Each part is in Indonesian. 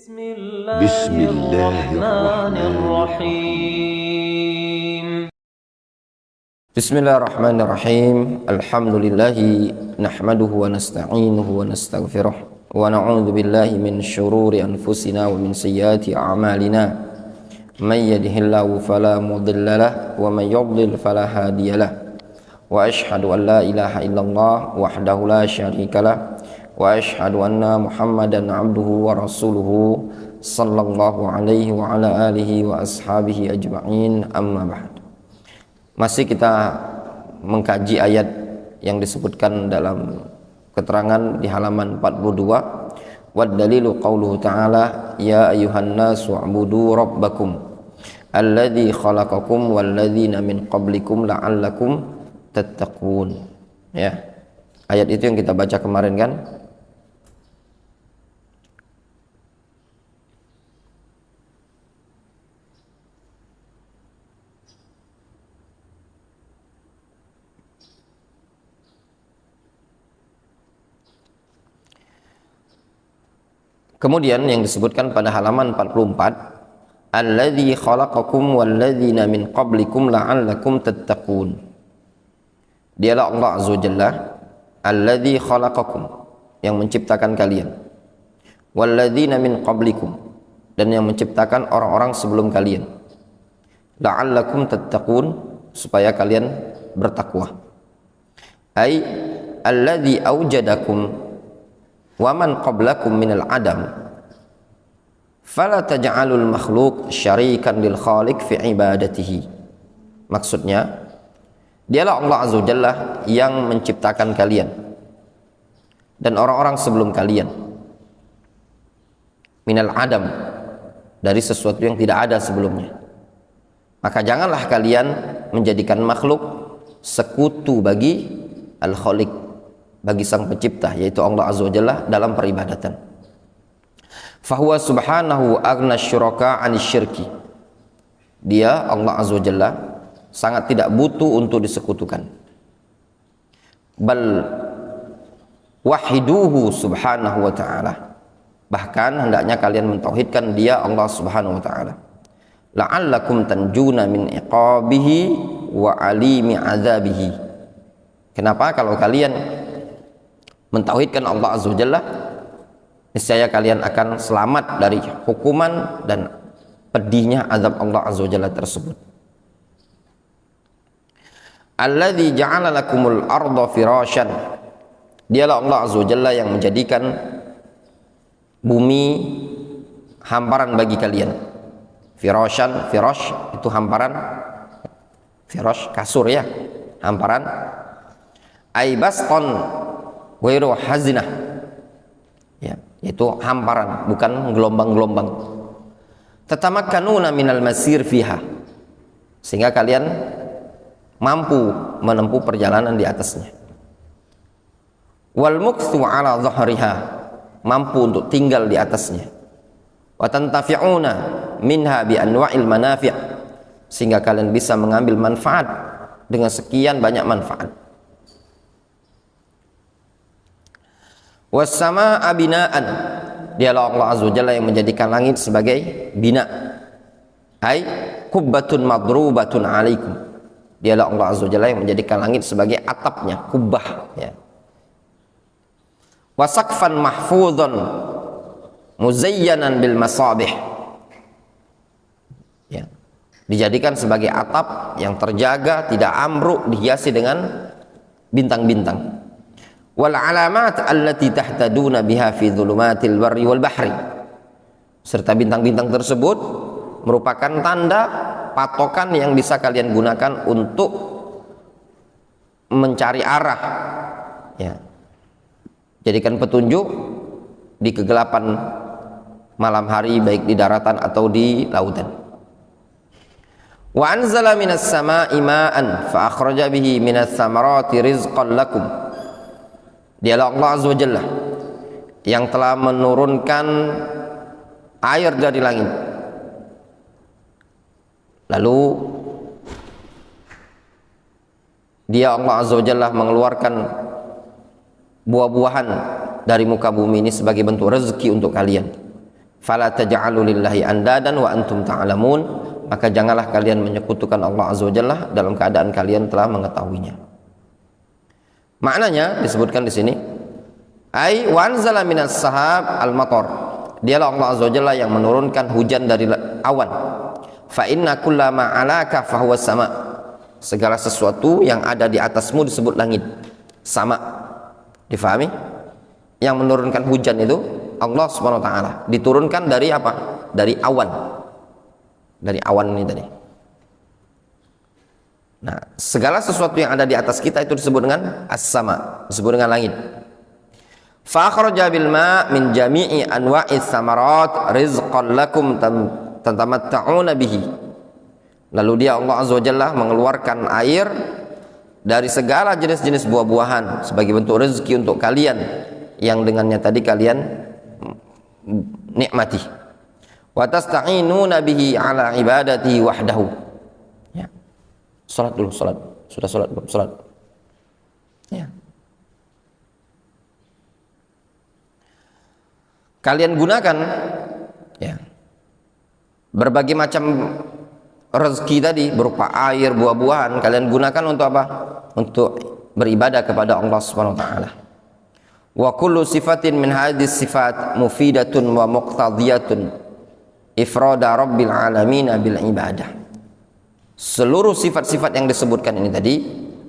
بسم الله الرحمن الرحيم. بسم الله الرحمن الرحيم. الحمد لله نحمده ونستعينه ونستغفره ونعوذ بالله من شرور أنفسنا ومن سيئات أعمالنا. من يهده الله فلا مضل له ومن يضلل فلا هادي له. وأشهد أن لا إله إلا الله وحده لا شريك له وأشهد أن محمدا عبده ورسوله صلى الله عليه وعلى آله وأصحابه أجمعين. أما بعد. Masih kita mengkaji ayat yang disebutkan dalam keterangan di halaman 42. Wad dalilu qauluhu ta'ala ya ayyuhan nasu u'budu rabbakum alladzi khalaqakum walladzina min qablikum la'allakum tattaqun. Ya. Ayat itu yang kita baca kemarin kan? Kemudian yang disebutkan pada halaman 44, alladzi khalaqakum walladzina min qablikum la'allakum tattaqun. Dialah Allah Azza wa Jalla, alladzi khalaqakum, yang menciptakan kalian, walladzina min qablikum, dan yang menciptakan orang-orang sebelum kalian, la'allakum tattaqun, supaya kalian bertakwa. Ai alladzi aujadakum wa man qablakum minal adam fala taj'alul makhluq syarikan lil khaliq fi ibadatihi. Maksudnya, dialah Allah Azza wa Jalla yang menciptakan kalian dan orang-orang sebelum kalian minal adam, dari sesuatu yang tidak ada sebelumnya. Maka janganlah kalian menjadikan makhluk sekutu bagi al-khaliq, bagi sang pencipta, yaitu Allah Azza wa Jalla, dalam peribadatan. Fahuwa subhanahu aghna syuraka 'anis syirki. Dia, Allah Azza wa Jalla, sangat tidak butuh untuk disekutukan. Bal wahiduhu subhanahu wa ta'ala. Bahkan hendaknya kalian mentauhidkan dia, Allah Subhanahu wa ta'ala. La'allakum tanjuna min iqabihi wa alimi azabihi. Kenapa? Kalau kalian mentauhidkan Allah Azza wa Jalla, niscaya kalian akan selamat dari hukuman dan pedihnya azab Allah Azza wa Jalla tersebut. Alladzi ja'ala lakumul arda firasyan. Dialah Allah Azza wa Jalla yang menjadikan bumi hamparan bagi kalian. Firasyan, firash itu hamparan, firash kasur ya, hamparan. Aibaston wairu hazinah, ya, itu hamparan, bukan gelombang-gelombang. Tatamakkanuna minal masir fiha, sehingga kalian mampu menempuh perjalanan di atasnya. Wal mukthu ala dhahriha, mampu untuk tinggal di atasnya. Wa tantafi'una minha bi anwa'il manafi', sehingga kalian bisa mengambil manfaat dengan sekian banyak manfaat. Wassama'a bina'an, dialah Allah Azza wa Jalla yang menjadikan langit sebagai bina, ai kubbatun madrubatun alaikum. Dialah Allah Azza wa Jalla yang menjadikan langit sebagai atapnya, kubbah ya. Wasaqfan mahfudhan muzayyanan bil masabih, ya, dijadikan sebagai atap yang terjaga, tidak ambruk, dihiasi dengan bintang-bintang. Wal alamat allati tahtaduna biha fi dhulumatil barri wal bahri, serta bintang-bintang tersebut merupakan tanda patokan yang bisa kalian gunakan untuk mencari arah, ya, jadikan petunjuk di kegelapan malam hari, baik di daratan atau di lautan. Wa anzala minas sama'i ma'an fa akhraja bihi minas samarati rizqan lakum. Dialah Allah Azza wa Jalla yang telah menurunkan air dari langit, lalu dia Allah Azza wa Jalla mengeluarkan buah-buahan dari muka bumi ini sebagai bentuk rezeki untuk kalian. Fala taj'alu lillahi andadan wa antum ta'lamun, maka janganlah kalian menyekutukan Allah Azza wa Jalla dalam keadaan kalian telah mengetahuinya. Maknanya disebutkan di sini, ai wa anzala minas sahab al-matar. Dialah Allah Azza wa Jalla yang menurunkan hujan dari awan. Fa inna kullama 'alaka fa huwa sama. Segala sesuatu yang ada di atasmu disebut langit. Sama. Difahami? Yang menurunkan hujan itu Allah Subhanahu wa taala. Diturunkan dari apa? Dari awan. Dari awan ini tadi. Nah, segala sesuatu yang ada di atas kita itu disebut dengan as-sama, disebut dengan langit. Fa akhraja bil ma' min jami'i anwa'is samarat rizqan lakum tatamatta'una bihi. Lalu dia Allah Azza wa Jalla mengeluarkan air dari segala jenis-jenis buah-buahan sebagai bentuk rezeki untuk kalian yang dengannya tadi kalian nikmati. Wa tasta'inuna bihi ala ibadati wahdahu. Ya. Salat dulu, salat. Sudah salat belum? Salat. Ya. Kalian gunakan ya berbagai macam rezeki tadi berupa air, buah-buahan, kalian gunakan untuk apa? Untuk beribadah kepada Allah Subhanahu wa taala. Wa kullu sifatin min hadhihi sifat mufidatun wa muqtadiyatun ifrada rabbil alamin bil ibadah. Seluruh sifat-sifat yang disebutkan ini tadi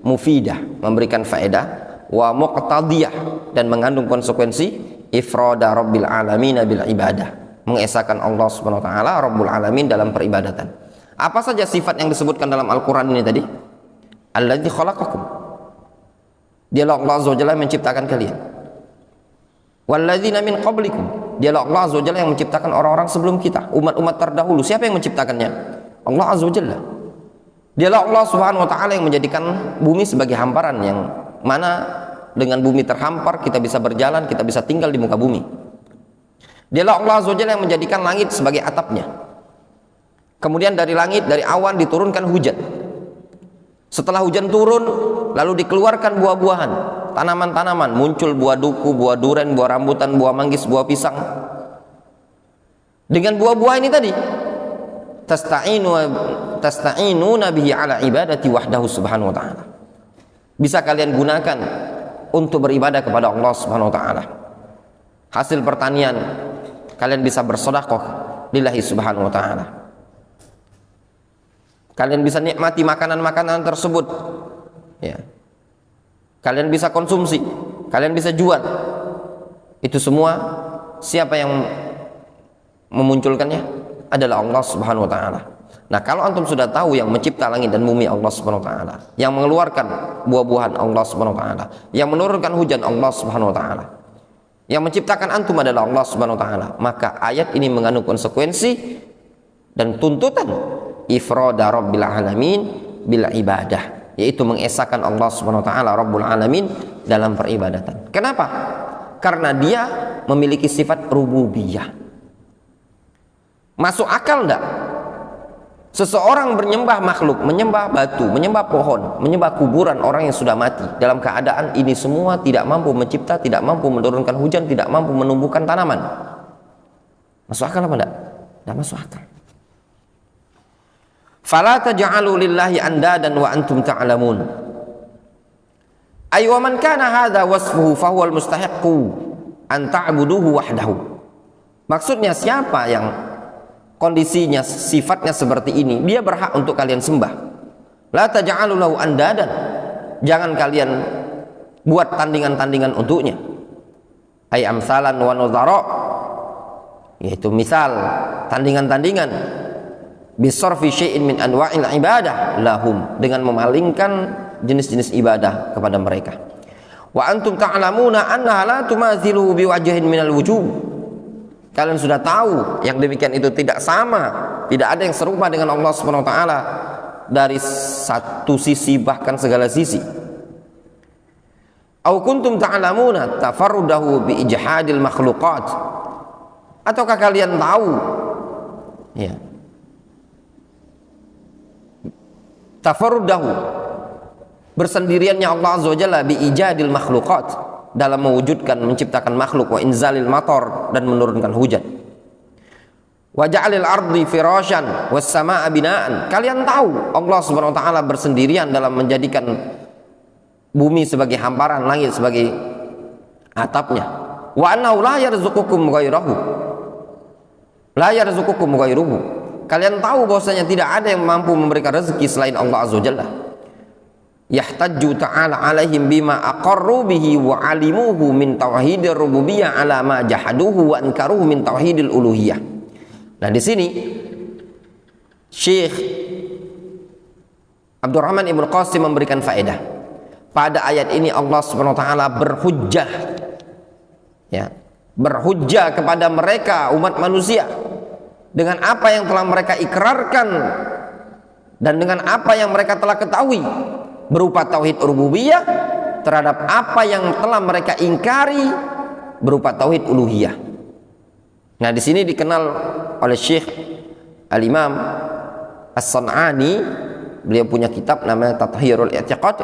mufidah, memberikan faedah, wa muqtadiyah, dan mengandung konsekuensi ifrada rabbil alamin bil ibadah, mengesahkan Allah Subhanahu wa taala Rabbul alamin dalam peribadatan. Apa saja sifat yang disebutkan dalam Al-Qur'an ini tadi? Alladzi khalaqakum. Dialah Allah Azza wa Jalla yang menciptakan kalian. Walladzina min qablikum. Dialah Allah Azza wa Jalla yang menciptakan orang-orang sebelum kita, umat-umat terdahulu. Siapa yang menciptakannya? Allah Azza wa Jalla. Dialah Allah Subhanahu wa taala yang menjadikan bumi sebagai hamparan yang mana dengan bumi terhampar kita bisa berjalan, kita bisa tinggal di muka bumi. Dialah Allah Azza wa Jalla yang menjadikan langit sebagai atapnya. Kemudian dari langit, dari awan diturunkan hujan. Setelah hujan turun, lalu dikeluarkan buah-buahan, tanaman-tanaman, muncul buah duku, buah duren, buah rambutan, buah manggis, buah pisang. Dengan buah-buah ini tadi, tasta'inuna bihi ala ibadati wahdahu subhanahu wa ta'ala. Bisa kalian gunakan untuk beribadah kepada Allah Subhanahu wa taala. Hasil pertanian kalian bisa bersedekah lillahi Subhanahu wa taala. Kalian bisa nikmati makanan-makanan tersebut. Ya. Kalian bisa konsumsi, kalian bisa jual. Itu semua siapa yang memunculkannya? Adalah Allah Subhanahu wa taala. Nah, kalau antum sudah tahu yang mencipta langit dan bumi Allah Subhanahu wa taala, yang mengeluarkan buah-buahan Allah Subhanahu wa taala, yang menurunkan hujan Allah Subhanahu wa taala, yang menciptakan antum adalah Allah Subhanahu wa taala, maka ayat ini mengandung konsekuensi dan tuntutan ifrada rabbil alamin bil ibadah, yaitu mengesahkan Allah Subhanahu wa taala Rabbul alamin dalam peribadatan. Kenapa? Karena dia memiliki sifat rububiyah. Masuk akal enggak? Seseorang menyembah makhluk, menyembah batu, menyembah pohon, menyembah kuburan orang yang sudah mati, dalam keadaan ini semua tidak mampu mencipta, tidak mampu menurunkan hujan, tidak mampu menumbuhkan tanaman. Masuk akal apa enggak? Enggak masuk akal. Fala taj'alu lillahi andadan wa antum ta'lamun. Ay wa man kana hadha wasfuhu fa huwal mustahiqqu an ta'buduhu wahdahu. Maksudnya siapa yang kondisinya, sifatnya seperti ini, dia berhak untuk kalian sembah. La taj'alu lahu andadan. Jangan kalian buat tandingan-tandingan untuknya. Ay amsalan wa nudhara, yaitu misal tandingan-tandingan bisarfi syai'in min anwa'il ibadah lahum, dengan memalingkan jenis-jenis ibadah kepada mereka. Wa antum ta'lamuna annaha la tumazilu biwajhin minal wujuh. Kalian sudah tahu yang demikian itu tidak sama, tidak ada yang serupa dengan Allah Subhanahu wa taala dari satu sisi bahkan segala sisi. Au kuntum ta'lamuna tafarrudahu bi ijhadil makhluqat. Ataukah kalian tahu ya, tafarrudahu, bersendiriannya Allah Azza wa Jalla bi ijadil makhluqat, dalam mewujudkan, menciptakan makhluk, wa inzalil matar, dan menurunkan hujan. Wa ja'alil ardi firasyan was samaa'a binaan. Kalian tahu Allah Subhanahu wa taala bersendirian dalam menjadikan bumi sebagai hamparan, langit sebagai atapnya. Wa annahu la yarzuqukum ghairahu. La yarzuqukum ghairuhu. Kalian tahu bahwasanya tidak ada yang mampu memberikan rezeki selain Allah Azza wa Jalla. Yahtajju ta'ala alaihim bima aqarru bihi wa alimuhu min tauhidir rububiyyah ala ma jahaduhu wa ankaruhu min tauhidil uluhiyah. Nah, di sini Syekh Abdurrahman Ibnu Qasim memberikan faedah. Pada ayat ini Allah Subhanahu wa taala berhujjah, ya, berhujjah kepada mereka umat manusia dengan apa yang telah mereka ikrarkan dan dengan apa yang mereka telah ketahui berupa tauhid rububiyah terhadap apa yang telah mereka ingkari berupa tauhid uluhiyah. Nah, di sini dikenal oleh Syekh Al-Imam As-San'ani, beliau punya kitab namanya Tathhirul I'tiqad.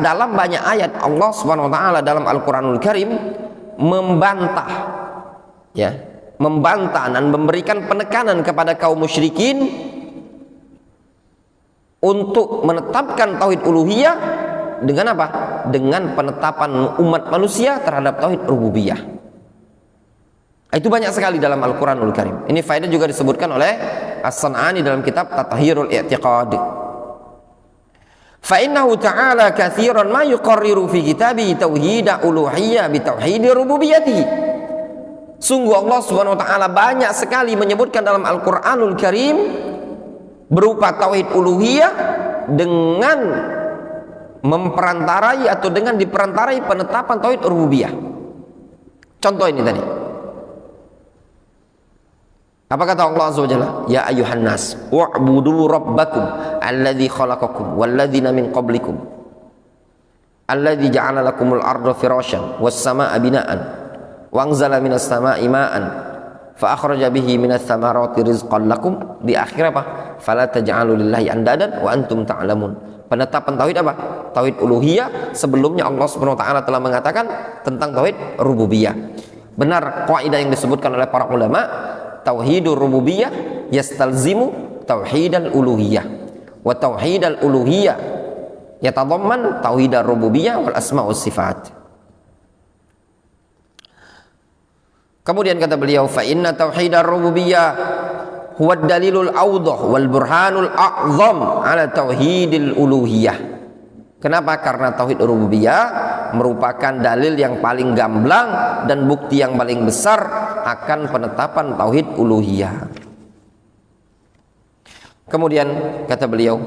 Dalam banyak ayat Allah Subhanahu wa taala dalam Al-Qur'anul Karim membantah, ya, membantah dan memberikan penekanan kepada kaum musyrikin untuk menetapkan tauhid uluhiyah dengan apa? Dengan penetapan umat manusia terhadap tauhid rububiyah. Itu banyak sekali dalam Al-Qur'anul Karim. Ini faedah juga disebutkan oleh As-San'ani dalam kitab Tathhirul I'tiqad. Fa innahu ta'ala katsiran ma yuqarriru fi kitabihi tauhid uluhiyah bi tauhid rububiyyati. Sungguh Allah Subhanahu wa taala banyak sekali menyebutkan dalam Al-Qur'anul Karim berupa tauhid uluhiyah dengan memperantarai atau dengan diperantarai penetapan tauhid rububiyah. Contoh ini tadi. Apa kata Allah Azza wa Jalla? Ya ayyuhan nas, wa'budu rabbakum alladzi khalaqakum walladzina min qablikum alladzi ja'ala lakumul arda firasyan was samaa'a binaan wa anzala minas samaa'i ma'an fa akhraja bihi minas thamarati rizqan lakum. Di akhir apa? Fala taj'alu lillahi andadan wa antum ta'lamun. Penetapan tauhid apa? Tauhid uluhiyah. Sebelumnya Allah Subhanahu wa taala telah mengatakan tentang tauhid rububiyah. Benar kaidah yang disebutkan oleh para ulama, tauhidur rububiyah yastalzimu tauhidal uluhiyah wa tauhidal uluhiyah yatadamman tauhidar rububiyah wal asma was sifat. Kemudian kata beliau, fa inna tauhidar rububiyah huwa dalilul awdah wal burhanul a'zam ala tauhidil uluhiyah. Kenapa? Karena tauhid rububiyah merupakan dalil yang paling gamblang dan bukti yang paling besar akan penetapan tauhid uluhiyah. Kemudian kata beliau,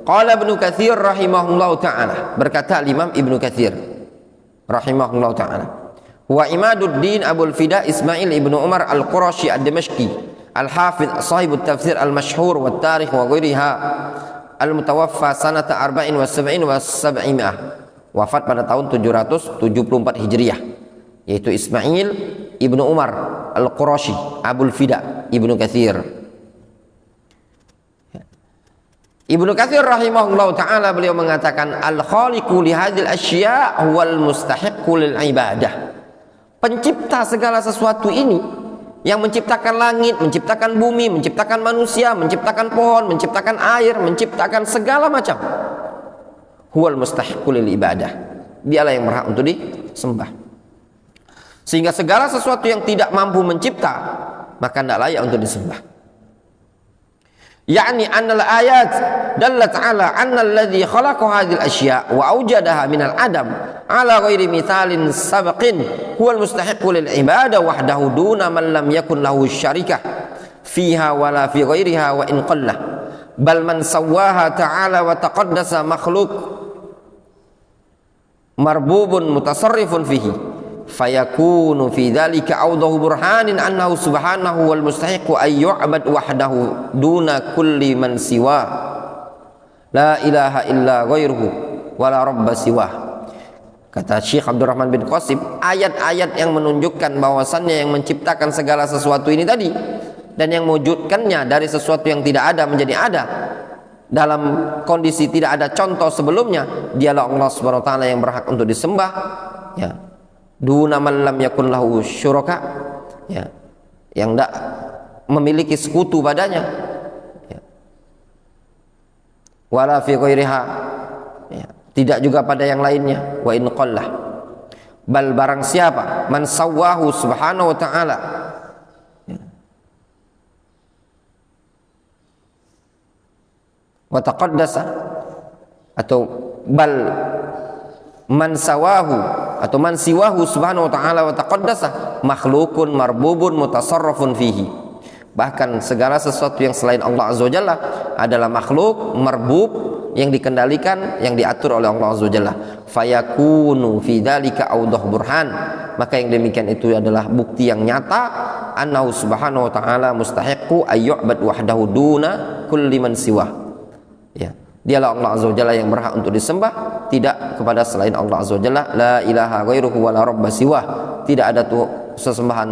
qala Ibnu Katsir rahimahullahu taala, berkata Imam Ibnu Katsir rahimahullahu taala, wa Imaduddin Abul Fida Ismail Ibnu Umar Al-Qurashi Ad-Dimashqi Al-Hafidh sahibut tafsir al-masyhur wa tarikh wa ghairiha al-mutawaffa sanata 74 wa 700, wafat pada tahun 774 Hijriah, yaitu Ismail Ibnu Umar Al-Qurashi Abul Fida Ibnu Katsir. Ibnu Katsir rahimahullah taala beliau mengatakan al-khaliqu li hadzal asya' wal mustahiqqu lil ibadah. Pencipta segala sesuatu ini, yang menciptakan langit, menciptakan bumi, menciptakan manusia, menciptakan pohon, menciptakan air, menciptakan segala macam, huwal mustahiqqu lil ibadah. Dialah yang berhak untuk disembah. Sehingga segala sesuatu yang tidak mampu mencipta, maka tidak layak untuk disembah. Yani annal ayat dallat ala anna alladhi khalaqa hadhil asya' wa awjadaha minal adam ala ghairi mithalin sabaqin huwal mustahiqqu lil ibadah wahdahu duna man lam yakun lahu syarikah fiha wala fi ghairiha wa in qallah bal man sawwaha ta'ala wa taqaddasa makhluq marbubun mutasarrifun fihi fayakunu fi dzalika awdahu burhanin annahu subhanahu wal mustahiqu ay yu'bad wahdahu duna kulli man siwa la ilaha illa ghairuhu wala rabba siwa. Kata Syekh Abdurrahman bin Qasim, ayat-ayat yang menunjukkan bahwasannya yang menciptakan segala sesuatu ini tadi dan yang mewujudkannya dari sesuatu yang tidak ada menjadi ada dalam kondisi tidak ada contoh sebelumnya, dialah Allah Subhanahu wa taala yang berhak untuk disembah, ya, duna man lam yakun lahu syuraka, ya, yang tidak memiliki sekutu padanya, ya. Wala fi ghairiha, ya. Tidak juga pada yang lainnya. Wa in qallah, bal barang siapa man sawwahu subhanahu wa ta'ala, ya. Wa taqaddasa, atau bal man sawahu atau man siwahu subhanahu wa ta'ala wa taqaddasa makhlukun marbubun mutasarrafun fihi. Bahkan segala sesuatu yang selain Allah azza wa jalla adalah makhluk marbub, yang dikendalikan, yang diatur oleh Allah azza wa jalla. Fayakunu fi dzalika awdah burhan, maka yang demikian itu adalah bukti yang nyata annahu subhanahu wa ta'ala mustahiqqu ayyu'bad wahdahu duna kulli man siwah, ya. Dialah Allah azza wa jalla yang berhak untuk disembah, tidak kepada selain Allah azza wa jalla. La ilaha ghairuhu wa la rabba siwah, tidak ada sesembahan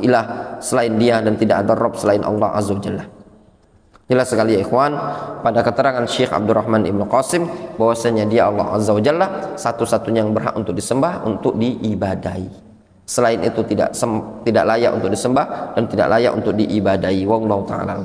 ilah selain dia dan tidak ada Rabb selain Allah azza wa jalla. Jelas sekali ya ikhwan, pada keterangan Syekh Abdurrahman Ibn Qasim bahwasanya dia Allah azza wa jalla satu-satunya yang berhak untuk disembah, untuk diibadahi. Selain itu tidak layak untuk disembah dan tidak layak untuk diibadahi. Wallahu ta'ala